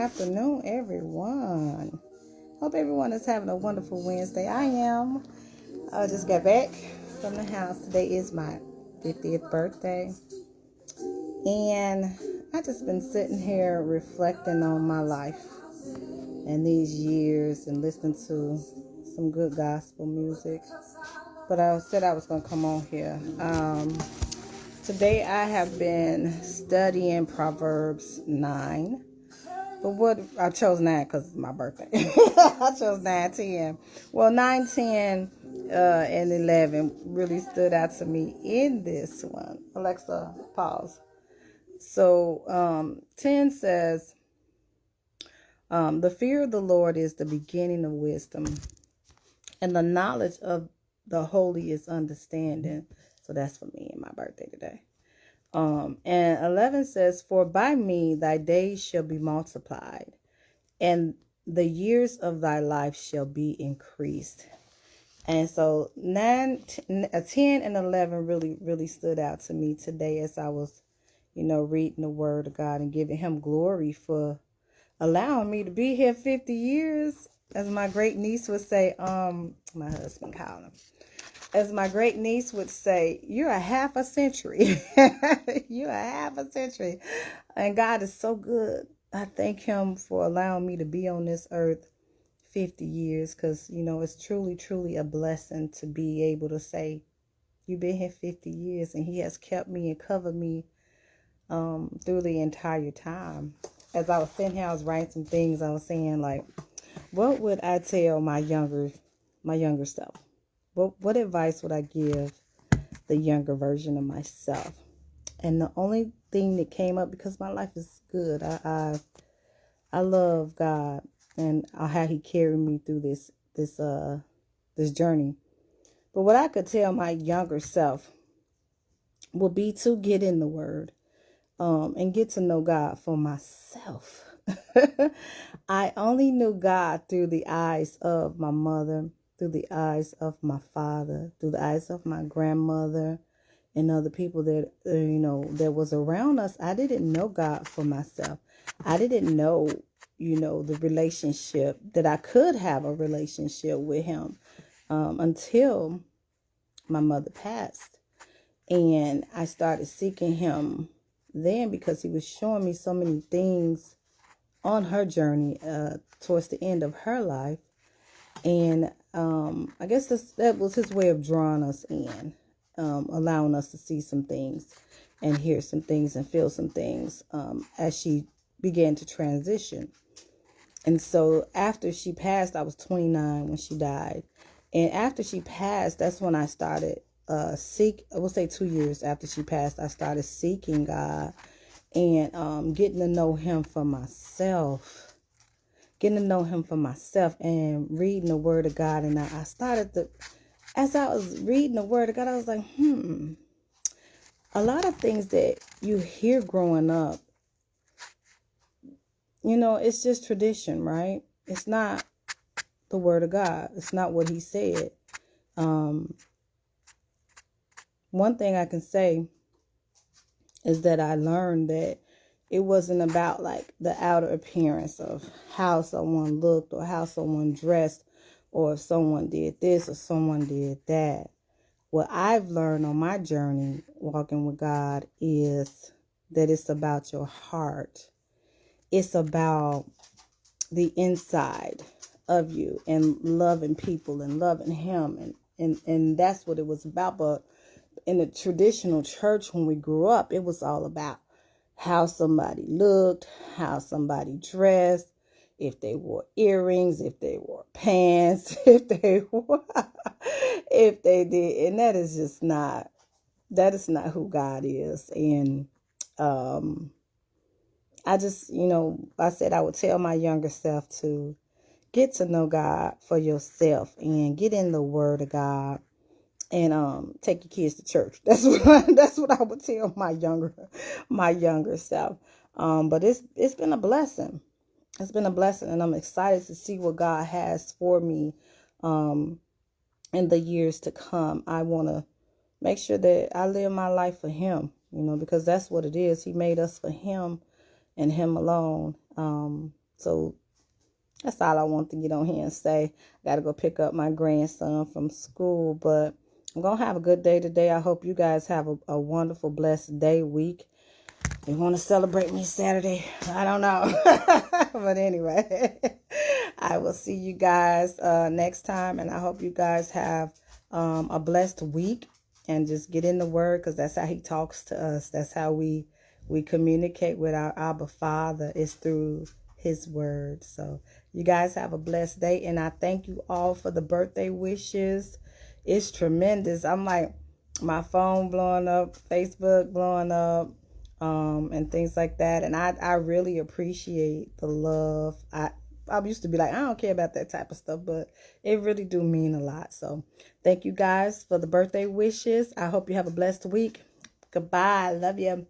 afternoon, everyone. Hope everyone is having a wonderful Wednesday. I am. I just got back from the house. Today is my 50th birthday. And I just been sitting here reflecting on my life and these years and listening to some good gospel music. But I said I was going to come on here. Today I have been studying Proverbs 9. But what I chose 9 because it's my birthday. I chose 9, 10. Well, 9, 10, and 11 really stood out to me in this one. Alexa, pause. So 10 says, the fear of the Lord is the beginning of wisdom, and the knowledge of the holy is understanding. So that's for me and my birthday today. And 11 says, for by me thy days shall be multiplied, and the years of thy life shall be increased. And so 10 and 11 really stood out to me today as I was, reading the word of God and giving him glory for allowing me to be here 50 years. As my great niece would say, my husband called him. As my great niece would say, you're a half a century. You're a half a century. And God is so good. I thank him for allowing me to be on this earth 50 years. Because, it's truly a blessing to be able to say, you've been here 50 years. And he has kept me and covered me through the entire time. As I was sitting here, I was writing some things. I was saying, like, what would I tell my younger self? What advice would I give the younger version of myself? And the only thing that came up, because my life is good, I love God and how he carried me through this journey. But what I could tell my younger self would be to get in the word and get to know God for myself. I only knew God through the eyes of my mother, through the eyes of my father, through the eyes of my grandmother, and other people that, that was around us. I didn't know God for myself. I didn't know, the relationship that I could have a relationship with him until my mother passed. And I started seeking him then because he was showing me so many things on her journey towards the end of her life. And I guess that was his way of drawing us in, allowing us to see some things and hear some things and feel some things as she began to transition. And so after she passed, I was 29 when she died. And after she passed, that's when I started I will say 2 years after she passed, I started seeking God and getting to know him for myself. Getting to know him for myself and reading the word of God. And I started as I was reading the word of God, I was like, a lot of things that you hear growing up, it's just tradition, right? It's not the word of God. It's not what he said. One thing I can say is that I learned that it wasn't about like the outer appearance of how someone looked or how someone dressed or if someone did this or someone did that. What I've learned on my journey walking with God is that it's about your heart. It's about the inside of you and loving people and loving him. And that's what it was about. But in the traditional church when we grew up, it was all about how somebody looked, how somebody dressed, if they wore earrings, if they wore pants, if they did. And that is not who God is. And I just, I said I would tell my younger self to get to know God for yourself and get in the word of God. And take your kids to church. That's what I would tell my younger self. But it's been a blessing. It's been a blessing, and I'm excited to see what God has for me in the years to come. I want to make sure that I live my life for him, because that's what it is. He made us for him and him alone. So that's all I want to get on here and say. Got to go pick up my grandson from school, but I'm going to have a good day today. I hope you guys have a wonderful, blessed day, week. You want to celebrate me Saturday? I don't know. But anyway, I will see you guys next time. And I hope you guys have a blessed week and just get in the word, because that's how he talks to us. That's how we communicate with our Abba Father, is through his word. So you guys have a blessed day. And I thank you all for the birthday wishes. It's tremendous. I'm like, my phone blowing up, Facebook blowing up, and things like that. And I really appreciate the love. I used to be like, I don't care about that type of stuff, but it really do mean a lot. So thank you guys for the birthday wishes. I hope you have a blessed week. Goodbye. Love you.